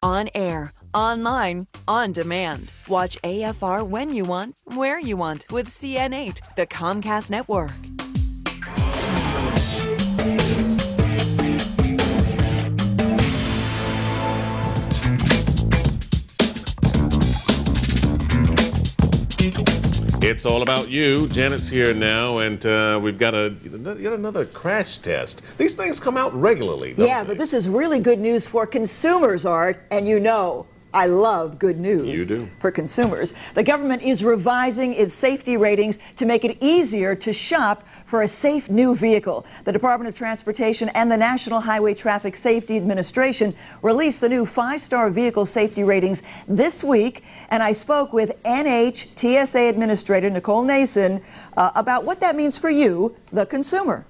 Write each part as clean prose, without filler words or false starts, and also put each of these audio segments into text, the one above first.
On air, online, on demand. Watch AFR when you want, where you want with CN8, the Comcast network. It's all about you. Janet's here now, and we've got yet another crash test. These things come out regularly, don't they? But this is really good news for consumers, Art, and you know I love good news. You do. For consumers. The government is revising its safety ratings to make it easier to shop for a safe new vehicle. The Department of Transportation and the National Highway Traffic Safety Administration released the new 5-star vehicle safety ratings this week, and I spoke with NHTSA Administrator Nicole Nason about what that means for you, the consumer.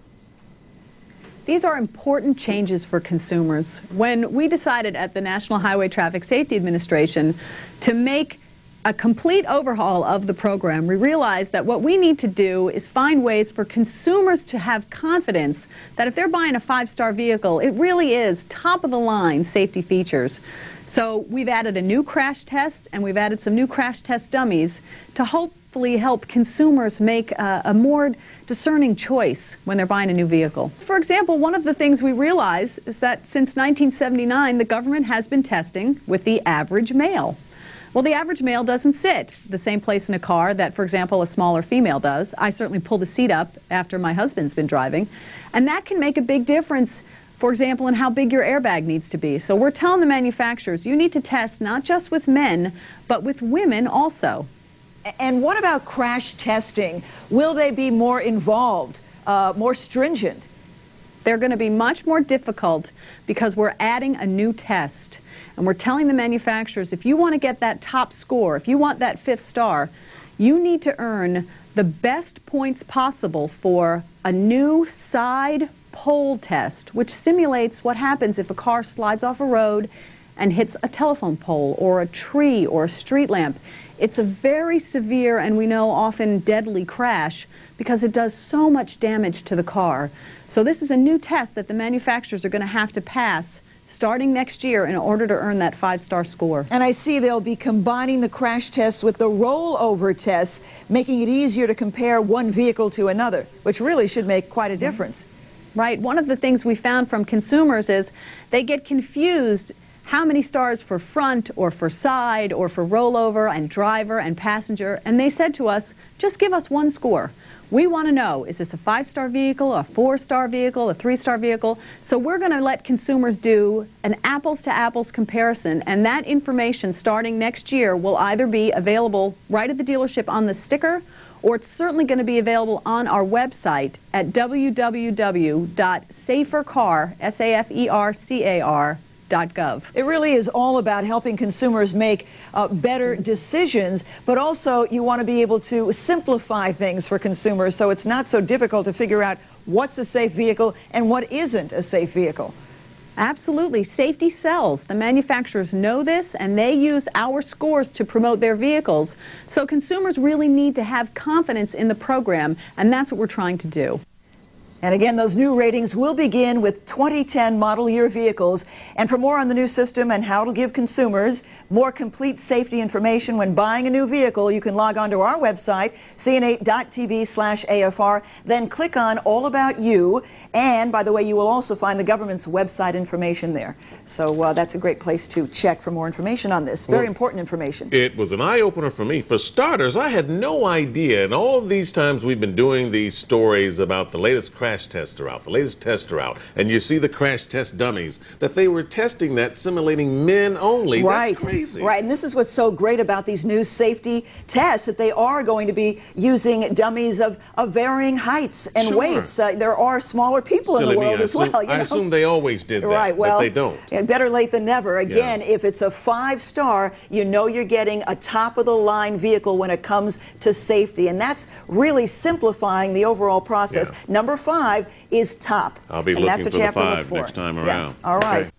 These are important changes for consumers. When we decided at the National Highway Traffic Safety Administration to make a complete overhaul of the program, we realized that what we need to do is find ways for consumers to have confidence that if they're buying a 5-star vehicle, it really is top-of-the-line safety features. So we've added a new crash test, and we've added some new crash test dummies to hopefully help consumers make a more discerning choice when they're buying a new vehicle. For example, one of the things we realize is that since 1979, the government has been testing with the average male. Well, the average male doesn't sit the same place in a car that, for example, a smaller female does. I certainly pull the seat up after my husband's been driving, and that can make a big difference, for example, in how big your airbag needs to be. So we're telling the manufacturers, you need to test not just with men, but with women also. And what about crash testing? Will they be more involved, more stringent? They're going to be much more difficult because we're adding a new test. And we're telling the manufacturers, if you want to get that top score, if you want that 5th star, you need to earn the best points possible for a new side pole test, which simulates what happens if a car slides off a road and hits a telephone pole or a tree or a street lamp. It's a very severe and we know often deadly crash because it does so much damage to the car. So this is a new test that the manufacturers are going to have to pass starting next year in order to earn that 5-star score. And I see they'll be combining the crash tests with the rollover tests, making it easier to compare one vehicle to another, which really should make quite a difference. Right. One of the things we found from consumers is they get confused how many stars for front or for side or for rollover and driver and passenger, and they said to us, just give us one score. We want to know, is this a 5-star vehicle, a 4-star vehicle, a 3-star vehicle? So we're going to let consumers do an apples-to-apples comparison, and that information starting next year will either be available right at the dealership on the sticker, or it's certainly going to be available on our website at www.safercar.gov. It really is all about helping consumers make better decisions, but also you want to be able to simplify things for consumers so it's not so difficult to figure out what's a safe vehicle and what isn't a safe vehicle. Absolutely. Safety sells. The manufacturers know this, and they use our scores to promote their vehicles. So consumers really need to have confidence in the program, and that's what we're trying to do. And again, those new ratings will begin with 2010 model year vehicles. And for more on the new system and how it'll give consumers more complete safety information when buying a new vehicle, you can log on to our website, cn8.tv/AFR, then click on All About You. And by the way, you will also find the government's website information there. So that's a great place to check for more information on this. Very important information. It was an eye-opener for me. For starters, I had no idea, and all these times we've been doing these stories about the latest crash tests are out, the latest tests are out, and you see the crash test dummies, that they were testing that simulating men only. Right. That's crazy. Right, and this is what's so great about these new safety tests, that they are going to be using dummies of varying heights and weights. There are smaller people in the world as well. I assume they always did that, right, well, but they don't. Better late than never. Again, if it's a 5-star, you know you're getting a top-of-the-line vehicle when it comes to safety, and that's really simplifying the overall process. Number 5 is top. I'll be looking for the 5 next time around. All right. Okay.